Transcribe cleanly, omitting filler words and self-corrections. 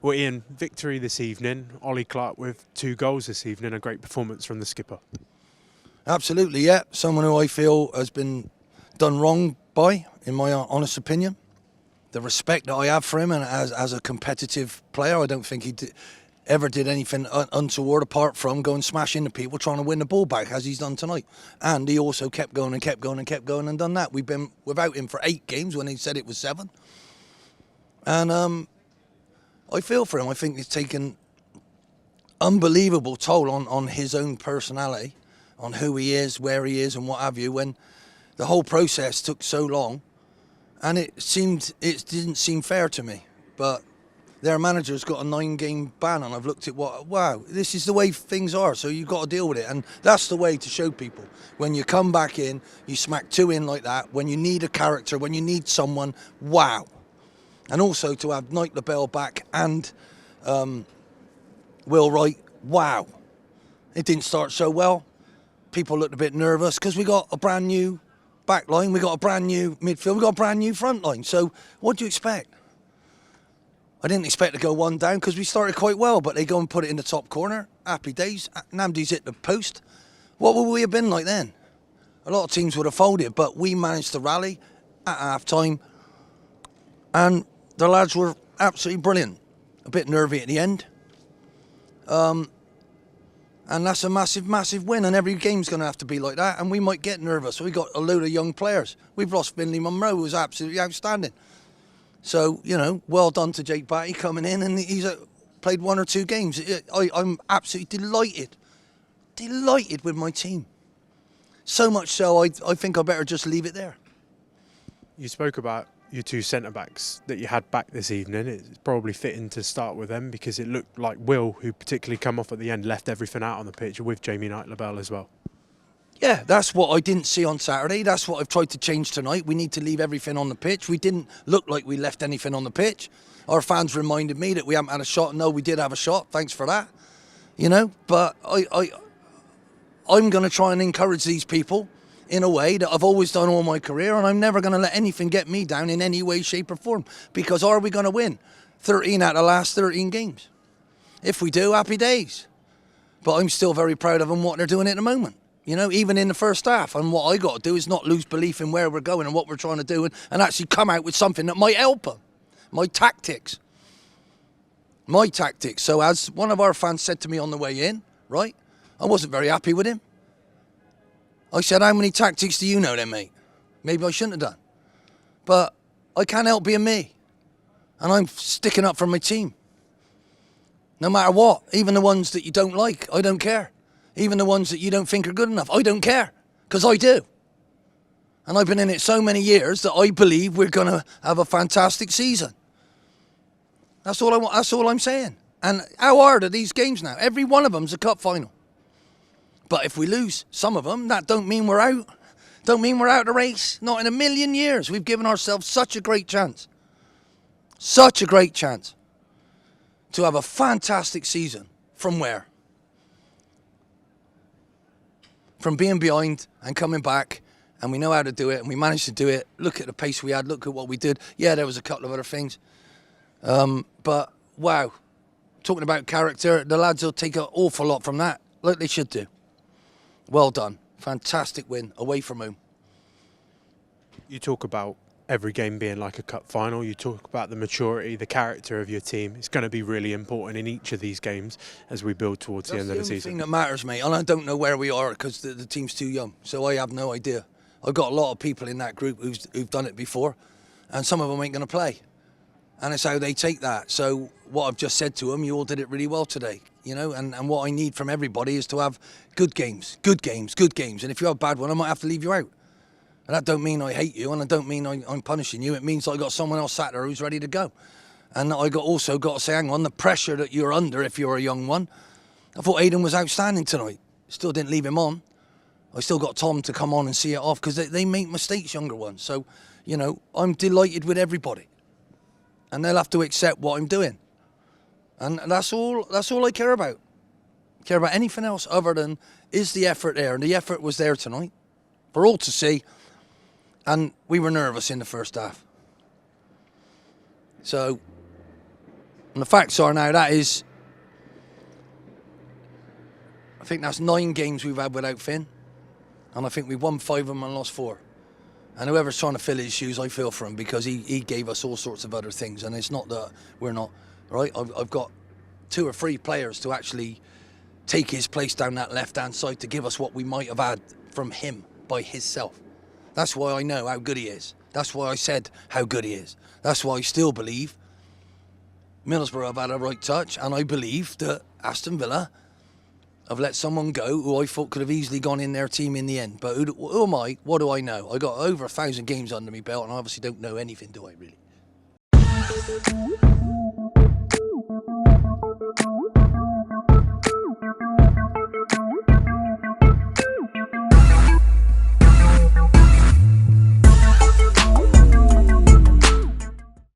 Well, Ian, victory this evening. Ollie Clark with 2 goals this evening. A great performance from the skipper. Absolutely, yeah. Someone who I feel has been done wrong by, in my honest opinion. The respect that I have for him and as a competitive player, I don't think he ever did anything untoward apart from going smash into people trying to win the ball back, as he's done tonight. And he also kept going and kept going and kept going and done that. We've been without him for 8 games when he said it was 7. And I feel for him. I think he's taken unbelievable toll on his own personality, on who he is, where he is and what have you, when the whole process took so long. And it didn't seem fair to me. But their manager's got a 9-game ban, and I've looked at wow, this is the way things are, so you've got to deal with it. And that's the way to show people. When you come back in, you smack 2 in like that, when you need a character, when you need someone, wow. And also to have Knight LaBelle back and Will Wright, wow. It didn't start so well. People looked a bit nervous because we got a brand new back line, we got a brand new midfield, we got a brand new front line. So what do you expect? I didn't expect to go 1 down because we started quite well, but they go and put it in the top corner. Happy days. Namdi's hit the post. What would we have been like then? A lot of teams would have folded, but we managed to rally at half-time, and the lads were absolutely brilliant. A bit nervy at the end. And that's a massive, massive win, and every game's going to have to be like that, and we might get nervous. We got a load of young players. We've lost Finley Munro, who was absolutely outstanding. So, well done to Jake Batty coming in, and he's played 1 or 2 games. I'm absolutely delighted with my team. So much so, I think I better just leave it there. You spoke about your 2 centre-backs that you had back this evening. It's probably fitting to start with them because it looked like Will, who particularly come off at the end, left everything out on the pitch with Jamie Knight LaBelle as well. Yeah, that's what I didn't see on Saturday. That's what I've tried to change tonight. We need to leave everything on the pitch. We didn't look like we left anything on the pitch. Our fans reminded me that we haven't had a shot. No, we did have a shot. Thanks for that. But I'm going to try and encourage these people in a way that I've always done all my career, and I'm never going to let anything get me down in any way, shape or form. Because are we going to win 13 out of the last 13 games? If we do, happy days. But I'm still very proud of them, what they're doing at the moment. Even in the first half. And what I got to do is not lose belief in where we're going and what we're trying to do, and actually come out with something that might help them. My tactics. So as one of our fans said to me on the way in, right, I wasn't very happy with him. I said, how many tactics do you know then, mate? Maybe I shouldn't have done. But I can't help being me. And I'm sticking up for my team. No matter what. Even the ones that you don't like, I don't care. Even the ones that you don't think are good enough, I don't care. Because I do. And I've been in it so many years that I believe we're going to have a fantastic season. That's all I want. That's all I'm saying. And how hard are these games now? Every one of them's a cup final. But if we lose some of them, that don't mean we're out. Don't mean we're out of the race. Not in a million years. We've given ourselves such a great chance. Such a great chance to have a fantastic season. From where? From being behind and coming back, and we know how to do it, and we managed to do it. Look at the pace we had. Look at what we did. Yeah, there was a couple of other things. But, wow. Talking about character, the lads will take an awful lot from that, like they should do. Well done. Fantastic win away from home. You talk about every game being like a cup final. You talk about the maturity, the character of your team. It's going to be really important in each of these games as we build towards the end of the season. That's the only thing that matters, mate. And I don't know where we are because the team's too young. So I have no idea. I've got a lot of people in that group who've done it before. And some of them ain't going to play. And it's how they take that. So what I've just said to them, you all did it really well today. And what I need from everybody is to have good games. And if you have a bad one, I might have to leave you out. And that don't mean I hate you, and I don't mean I'm punishing you. It means I got someone else sat there who's ready to go. And I also got to say, hang on, the pressure that you're under if you're a young one. I thought Aidan was outstanding tonight. Still didn't leave him on. I still got Tom to come on and see it off because they make mistakes, younger ones. So, I'm delighted with everybody. And they'll have to accept what I'm doing. And that's all I care about. Care about anything else other than, is the effort there? And the effort was there tonight for all to see. And we were nervous in the first half. So And the facts are now I think that's 9 games we've had without Finn. And I think we've won 5 of them and lost 4. And whoever's trying to fill his shoes, I feel for him, because he gave us all sorts of other things. And it's not that we're not, right? I've got 2 or 3 players to actually take his place down that left-hand side to give us what we might have had from him by himself. That's why I know how good he is. That's why I said how good he is. That's why I still believe Middlesbrough have had a right touch, and I believe that Aston Villa have let someone go who I thought could have easily gone in their team in the end. But who am I? What do I know? I got over 1,000 games under my belt, and I obviously don't know anything, do I really?